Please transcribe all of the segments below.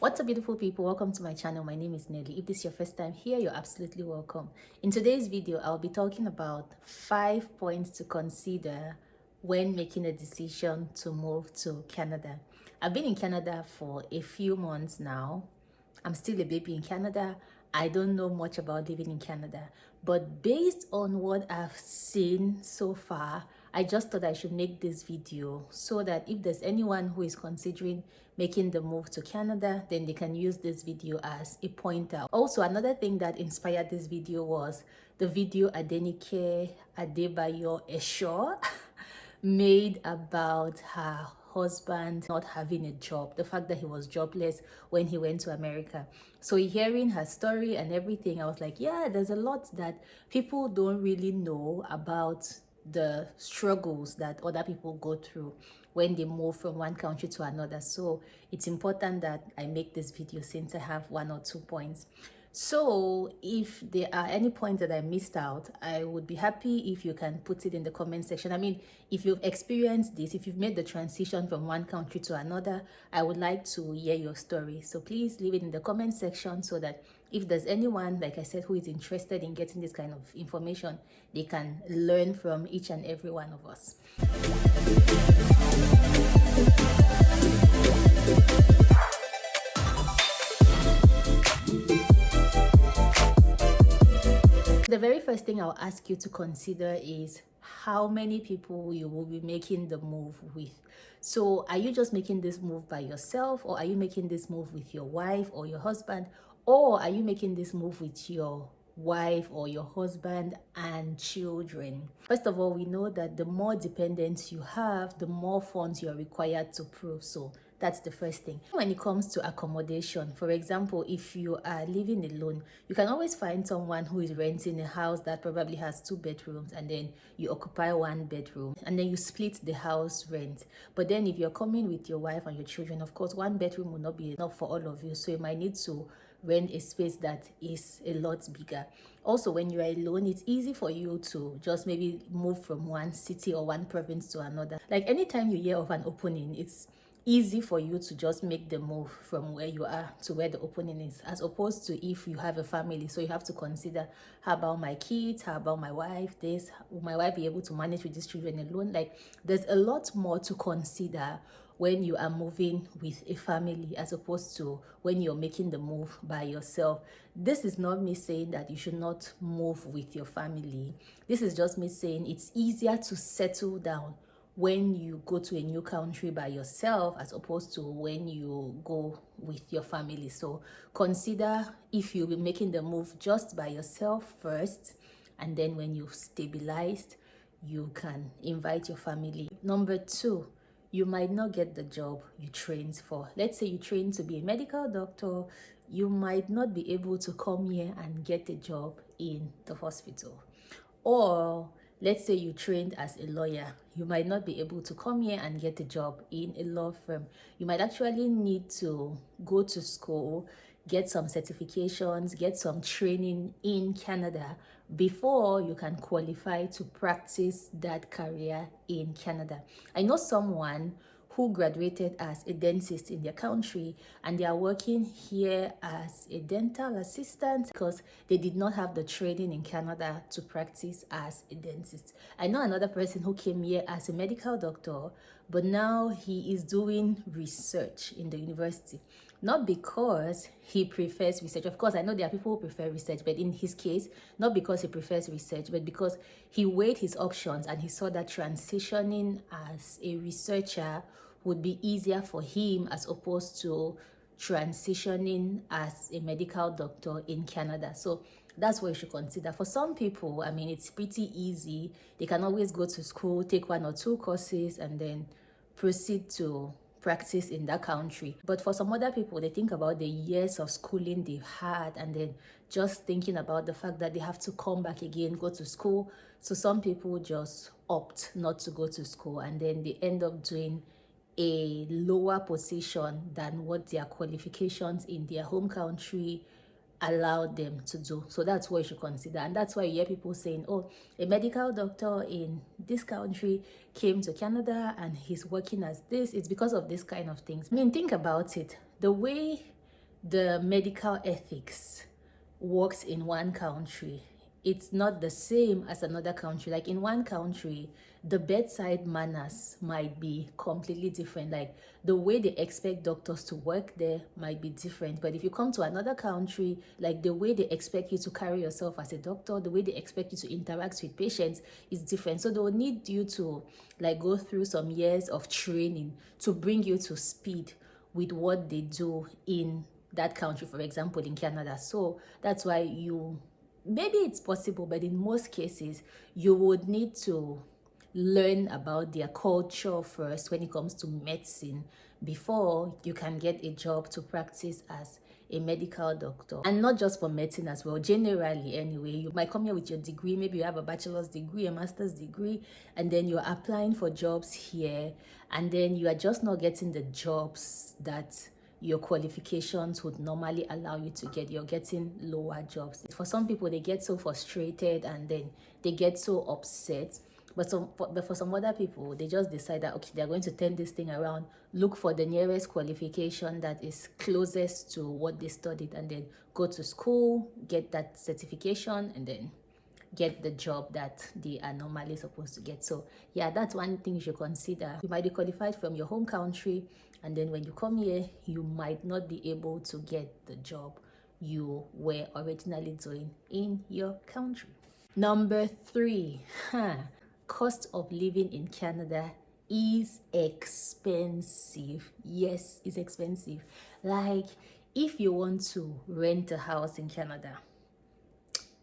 What's up, beautiful people? Welcome to my channel. My name is Nelly. If this is your first time here, you're absolutely welcome. In today's video, I'll be talking about 5 points to consider when making a decision to move to Canada. I've been in Canada for a few months now. I'm still a baby in Canada. I don't know much about living in Canada, but based on what I've seen so far, I just thought I should make this video so that if there's anyone who is considering making the move to Canada, then they can use this video as a pointer. Also, another thing that inspired this video was the video Adenike Adebayo Esho made about her husband not having a job, the fact that he was jobless when he went to America. So hearing her story and everything, I was like, yeah, there's a lot that people don't really know about the struggles that other people go through when they move from one country to another. So it's important that I make this video since I have 1 or 2 points. So if there are any points that I missed out, I would be happy if you can put it in the comment section. I mean, if you've experienced this, if you've made the transition from one country to another, I would like to hear your story. So please leave it in the comment section so that if there's anyone, like I said, who is interested in getting this kind of information, they can learn from each and every one of us. The very first thing I'll ask you to consider is how many people you will be making the move with. So are you just making this move by yourself, or are you making this move with your wife or your husband, or are you making this move with your wife or your husband and children? First of all, we know that the more dependents you have, the more funds you're required to prove. So that's the first thing. When it comes to accommodation, for example, if you are living alone, you can always find someone who is renting a house that probably has 2 bedrooms, and then you occupy 1 bedroom, and then you split the house rent. But then if you're coming with your wife and your children, of course, 1 bedroom will not be enough for all of you. So you might need to rent a space that is a lot bigger. Also, when you are alone, it's easy for you to just maybe move from one city or one province to another. Like anytime you hear of an opening, it's easy for you to just make the move from where you are to where the opening is, as opposed to if you have a family. So you have to consider, how about my kids, how about my wife, this, will my wife be able to manage with these children alone? Like, there's a lot more to consider when you are moving with a family as opposed to when you're making the move by yourself. This is not me saying that you should not move with your family. This is just me saying it's easier to settle down when you go to a new country by yourself as opposed to when you go with your family. So consider if you'll be making the move just by yourself first, and then when you've stabilized, you can invite your family. Number 2, you might not get the job you trained for. Let's say you trained to be a medical doctor, you might not be able to come here and get a job in the hospital. Or let's say you trained as a lawyer, you might not be able to come here and get a job in a law firm. You might actually need to go to school, get some certifications, get some training in Canada before you can qualify to practice that career in Canada. I know someone who graduated as a dentist in their country, and they are working here as a dental assistant because they did not have the training in Canada to practice as a dentist. I know another person who came here as a medical doctor, but now he is doing research in the university. Not because he prefers research. Of course, I know there are people who prefer research, but in his case, not because he prefers research, but because he weighed his options and he saw that transitioning as a researcher would be easier for him as opposed to transitioning as a medical doctor in Canada. So that's what you should consider. For some people, I mean, it's pretty easy. They can always go to school, take 1 or 2 courses, and then proceed to practice in that country. But for some other people, they think about the years of schooling they've had, and then just thinking about the fact that they have to come back again, go to school. So some people just opt not to go to school, and then they end up doing a lower position than what their qualifications in their home country allowed them to do. So that's what you should consider. And that's why you hear people saying, oh, a medical doctor in this country came to Canada and he's working as this. It's because of this kind of things. I mean, think about it. The way the medical ethics works in one country, it's not the same as another country. Like in one country, the bedside manners might be completely different. Like the way they expect doctors to work there might be different. But if you come to another country, like the way they expect you to carry yourself as a doctor, the way they expect you to interact with patients is different. So they'll need you to like go through some years of training to bring you to speed with what they do in that country, for example, in Canada. So that's why maybe it's possible, but in most cases, you would need to learn about their culture first when it comes to medicine before you can get a job to practice as a medical doctor. And not just for medicine as well, generally anyway. You might come here with your degree, maybe you have a bachelor's degree, a master's degree, and then you're applying for jobs here, and then you are just not getting the jobs that your qualifications would normally allow you to get. You're getting lower jobs. For some people, they get so frustrated and then they get so upset. But for some other people, they just decide that, okay, they're going to turn this thing around, look for the nearest qualification that is closest to what they studied, and then go to school, get that certification, and then get the job that they are normally supposed to get. So yeah, that's one thing you should consider. You might be qualified from your home country, and then when you come here, you might not be able to get the job you were originally doing in your country. Number 3, cost of living in Canada is expensive. Yes, it's expensive. Like if you want to rent a house in Canada,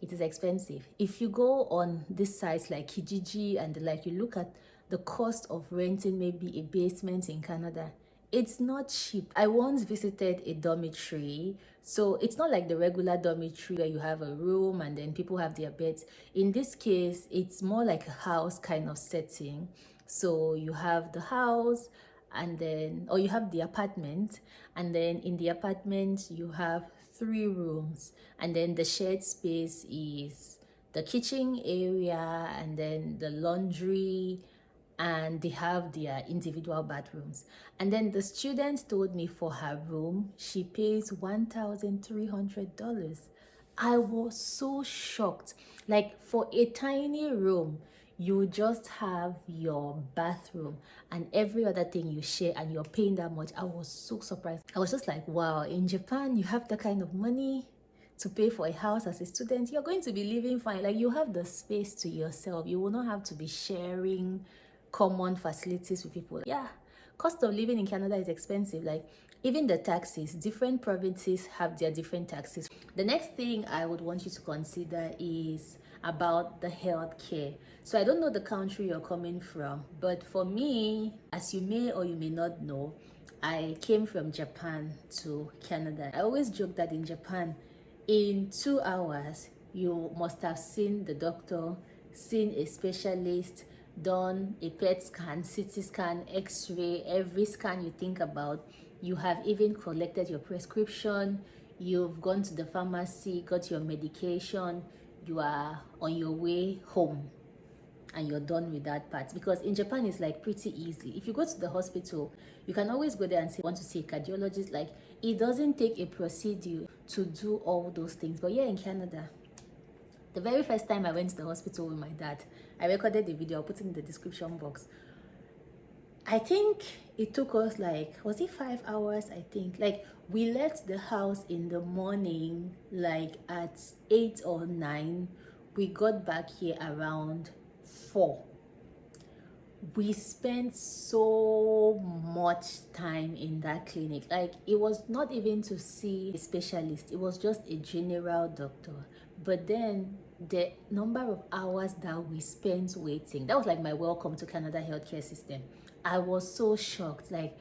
it is expensive. If you go on these sites like Kijiji and like, you look at the cost of renting maybe a basement in Canada, it's not cheap. I once visited a dormitory. So it's not like the regular dormitory where you have a room and then people have their beds. In this case, it's more like a house kind of setting. So you have the house, and then, or you have the apartment, and then in the apartment you have 3 rooms, and then the shared space is the kitchen area and then the laundry, and they have their individual bathrooms. And then the student told me for her room she pays $1,300. I was so shocked. Like for a tiny room, you just have your bathroom and every other thing you share, and you're paying that much. I was so surprised. I was just like, wow, in Japan, you have that kind of money to pay for a house as a student. You're going to be living fine. Like you have the space to yourself. You will not have to be sharing common facilities with people. Yeah, cost of living in Canada is expensive. Like even the taxes, different provinces have their different taxes. The next thing I would want you to consider is about the healthcare. So I don't know the country you're coming from, but for me, as you may or you may not know, I came from Japan to Canada. I always joke that in Japan, in 2 hours, you must have seen the doctor, seen a specialist, done a PET scan, CT scan, X-ray, every scan you think about. You have even collected your prescription, you've gone to the pharmacy, got your medication, you are on your way home, and you're done with that part. Because in Japan, it's like pretty easy. If you go to the hospital, you can always go there and say, want to see a cardiologist. Like it doesn't take a procedure to do all those things. But yeah, in Canada, the very first time I went to the hospital with my dad, I recorded the video, I'll put it in the description box. I think it took us like, was it 5 hours? I think like we left the house in the morning, like at 8 or 9. We got back here around 4. We spent so much time in that clinic. Like it was not even to see a specialist, it was just a general doctor. But then the number of hours that we spent waiting, that was like my welcome to Canada healthcare system. I was so shocked. Like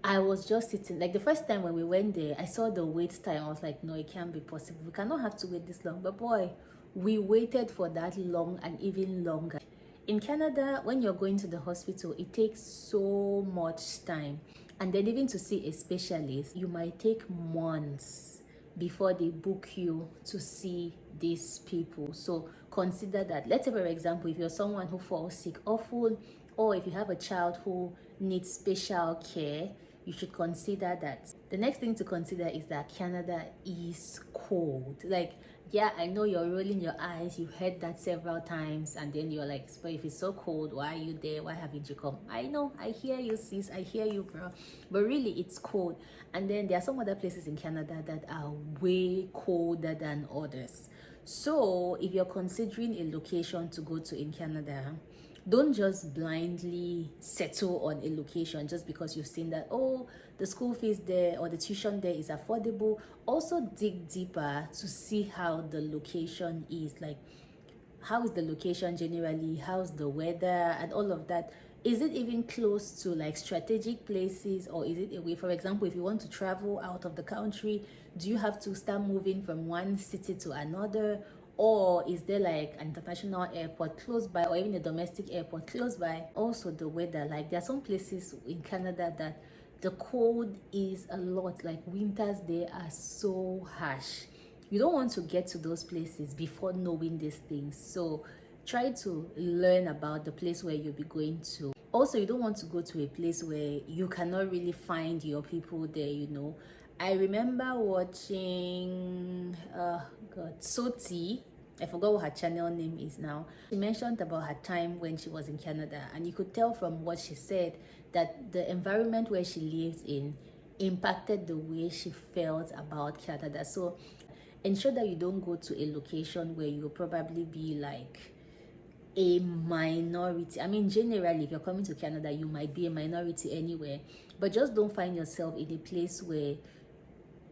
I was just sitting, like the first time when we went there, I saw the wait time. I was like, no, it can't be possible. We cannot have to wait this long. But boy, we waited for that long and even longer. In Canada, when you're going to the hospital, it takes so much time. And then even to see a specialist, you might take months before they book you to see these people. So consider that. Let's say, for example, if you're someone who falls sick often, or if you have a child who needs special care, you should consider that. The next thing to consider is that Canada is cold. Like, yeah, I know you're rolling your eyes, you've heard that several times, and then you're like, but if it's so cold, why are you there? Why haven't you come? I know, I hear you, sis, I hear you, bro, but really it's cold. And then there are some other places in Canada that are way colder than others. So if you're considering a location to go to in Canada, don't just blindly settle on a location just because you've seen that, oh, the school fees there or the tuition there is affordable. Also dig deeper to see how the location is. Like, how is the location generally, how's the weather and all of that. Is it even close to like strategic places, or is it away? For example, if you want to travel out of the country, do you have to start moving from one city to another, or is there like an international airport close by, or even a domestic airport close by? Also the weather, like there are some places in Canada that the cold is a lot, like winters there are so harsh. You don't want to get to those places before knowing these things, so try to learn about the place where you'll be going to. Also, you don't want to go to a place where you cannot really find your people there, you know. I remember watching god, Soti, I forgot what her channel name is now. She mentioned about her time when she was in Canada, and you could tell from what she said that the environment where she lives in impacted the way she felt about Canada. So ensure that you don't go to a location where you'll probably be like a minority. I mean, generally, if you're coming to Canada, you might be a minority anywhere, but just don't find yourself in a place where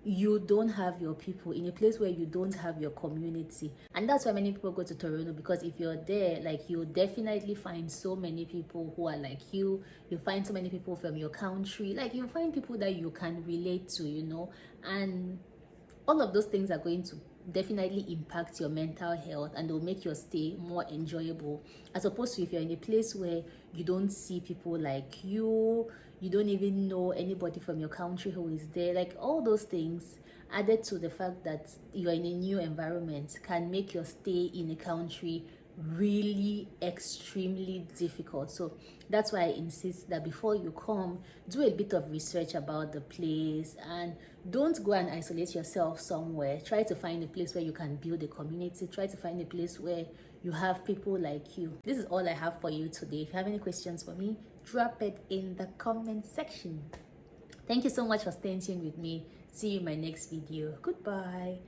you don't have your people, in a place where you don't have your community. And that's why many people go to Toronto, because if you're there, like, you'll definitely find so many people who are like you find so many people from your country, like you find people that you can relate to, you know. And all of those things are going to definitely impact your mental health, and they'll make your stay more enjoyable, as opposed to if you're in a place where you don't see people like you don't even know anybody from your country who is there. Like, all those things added to the fact that you're in a new environment can make your stay in a country really extremely difficult. So that's why I insist that before you come, do a bit of research about the place, and don't go and isolate yourself somewhere. Try to find a place where you can build a community. Try to find a place where you have people like you. This is all I have for you today. If you have any questions for me, drop it in the comment section. Thank you so much for staying tuned with me. See you in my next video. Goodbye.